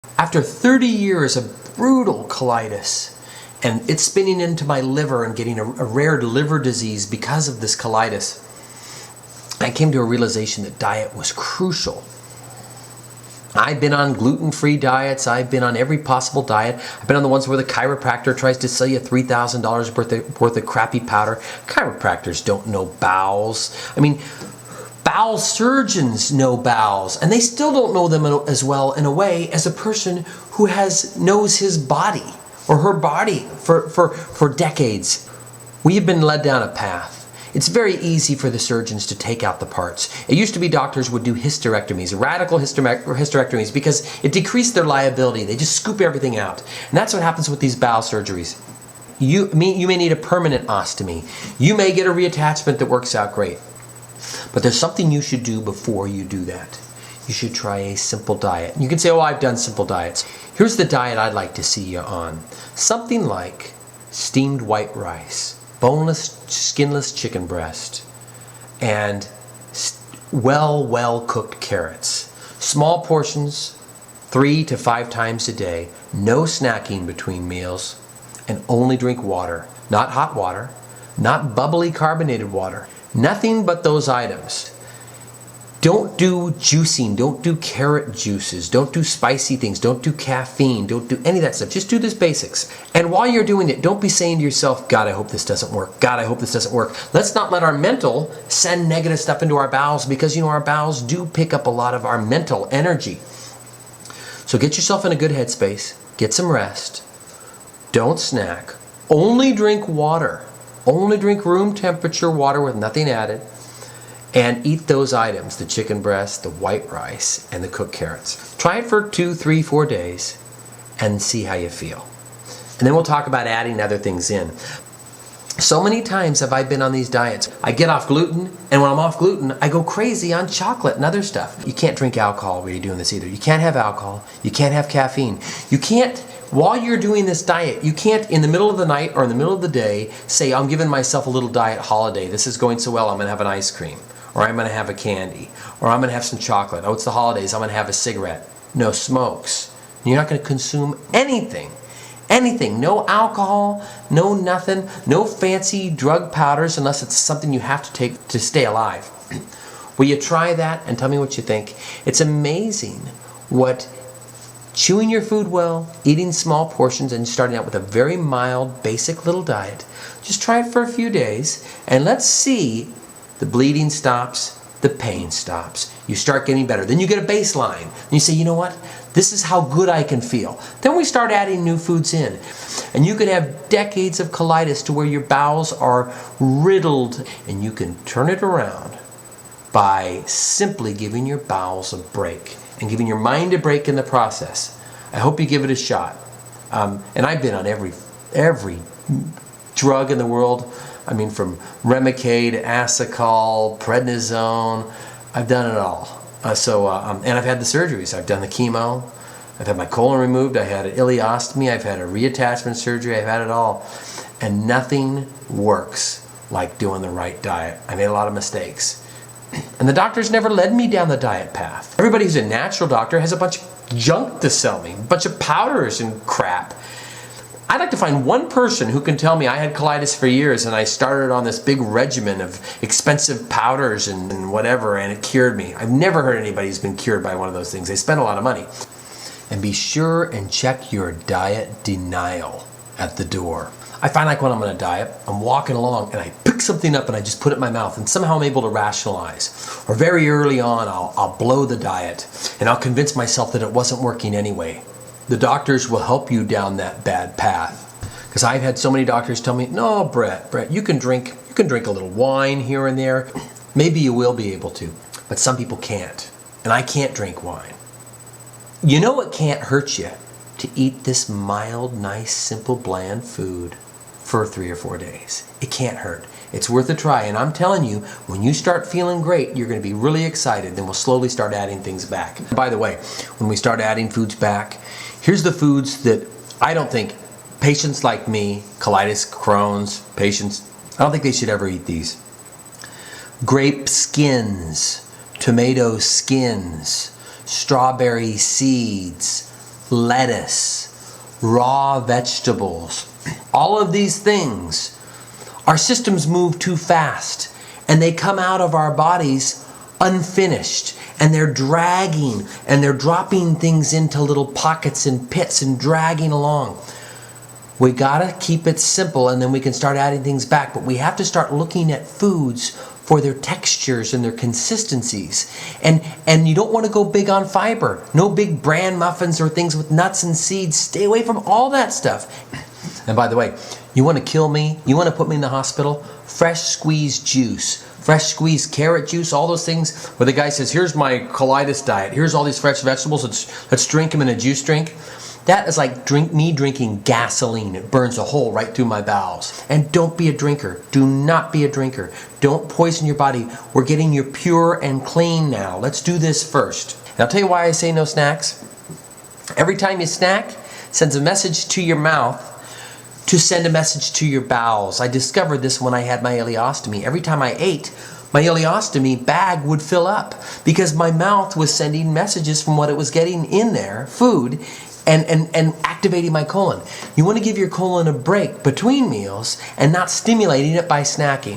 After 30 years of brutal colitis, and it's spinning into my liver and getting a rare liver disease because of this colitis, I came to a realization that diet was crucial. I've been on gluten-free diets. I've been on every possible diet. I've been on the ones where the chiropractor tries to sell you $3,000 worth of crappy powder. Chiropractors don't know bowels. I mean, bowel surgeons know bowels, and they still don't know them as well in a way as a person who knows his body or her body for decades. We have been led down a path. It's very easy for the surgeons to take out the parts. It used to be doctors would do hysterectomies, radical hysterectomies, because it decreased their liability. They just scoop everything out. And that's what happens with these bowel surgeries. You may need a permanent ostomy. You may get a reattachment that works out great. But there's something you should do before you do that. You should try a simple diet. You can say, oh, I've done simple diets. Here's the diet I'd like to see you on. Something like steamed white rice, boneless, skinless chicken breast, and well cooked carrots. Small portions, 3 to 5 times a day, no snacking between meals, and only drink water. Not hot water, not bubbly carbonated water. Nothing but those items. Don't do juicing, don't do carrot juices, don't do spicy things, don't do caffeine, don't do any of that stuff. Just do this basics. And while you're doing it, don't be saying to yourself, God, I hope this doesn't work. God, I hope this doesn't work. Let's not let our mental send negative stuff into our bowels, because our bowels do pick up a lot of our mental energy. So get yourself in a good headspace, get some rest, don't snack, only drink water, only drink room temperature water with nothing added. And eat those items, the chicken breast, the white rice, and the cooked carrots. Try it for 2, 3, 4 days and see how you feel. And then we'll talk about adding other things in. So many times have I been on these diets. I get off gluten, and when I'm off gluten, I go crazy on chocolate and other stuff. You can't drink alcohol while you're doing this either. You can't have alcohol. You can't have caffeine. You can't, while you're doing this diet, you can't in the middle of the night or in the middle of the day say, I'm giving myself a little diet holiday. This is going so well, I'm going to have an ice cream. Or I'm going to have a candy, or I'm going to have some chocolate. Oh, it's the holidays, I'm going to have a cigarette. No smokes. You're not going to consume anything. Anything. No alcohol, no nothing, no fancy drug powders unless it's something you have to take to stay alive. Will you try that and tell me what you think? It's amazing what chewing your food well, eating small portions, and starting out with a very mild, basic little diet. Just try it for a few days, and let's see. The bleeding stops, the pain stops. You start getting better. Then you get a baseline. And you say, you know what? This is how good I can feel. Then we start adding new foods in. And you can have decades of colitis to where your bowels are riddled. And you can turn it around by simply giving your bowels a break and giving your mind a break in the process. I hope you give it a shot. And I've been on every drug in the world. I mean, from Remicade, Asacol, prednisone, I've done it all. And I've had the surgeries. I've done the chemo. I've had my colon removed. I had an ileostomy. I've had a reattachment surgery. I've had it all. And nothing works like doing the right diet. I made a lot of mistakes. And the doctors never led me down the diet path. Everybody who's a natural doctor has a bunch of junk to sell me, a bunch of powders and crap. I'd like to find one person who can tell me I had colitis for years and I started on this big regimen of expensive powders and whatever, and it cured me. I've never heard anybody who's been cured by one of those things. They spend a lot of money. And be sure and check your diet denial at the door. I find like when I'm on a diet, I'm walking along and I pick something up and I just put it in my mouth, and somehow I'm able to rationalize. Or very early on, I'll blow the diet and I'll convince myself that it wasn't working anyway. The doctors will help you down that bad path. Because I've had so many doctors tell me, no, Brett, you can drink a little wine here and there. Maybe you will be able to, but some people can't. And I can't drink wine. You know what can't hurt you? To eat this mild, nice, simple, bland food for 3 or 4 days. It can't hurt. It's worth a try. And I'm telling you, when you start feeling great, you're going to be really excited. Then we'll slowly start adding things back. By the way, when we start adding foods back, here's the foods that I don't think patients like me, colitis, Crohn's patients, I don't think they should ever eat these. Grape skins, tomato skins, strawberry seeds, lettuce, raw vegetables. All of these things, our systems move too fast and they come out of our bodies unfinished, and they're dragging and they're dropping things into little pockets and pits and dragging along. We gotta keep it simple, and then we can start adding things back, but we have to start looking at foods for their textures and their consistencies. And you don't want to go big on fiber. No big bran muffins or things with nuts and seeds. Stay away from all that stuff. And by the way, you want to kill me? You want to put me in the hospital? Fresh squeezed juice, fresh squeezed carrot juice, all those things where the guy says, here's my colitis diet. Here's all these fresh vegetables. Let's drink them in a juice drink. That is like me drinking gasoline. It burns a hole right through my bowels. And don't be a drinker. Do not be a drinker. Don't poison your body. We're getting you pure and clean now. Let's do this first. And I'll tell you why I say no snacks. Every time you snack, it sends a message to your mouth to send a message to your bowels. I discovered this when I had my ileostomy. Every time I ate, my ileostomy bag would fill up because my mouth was sending messages from what it was getting in there, food, and activating my colon. You want to give your colon a break between meals and not stimulating it by snacking.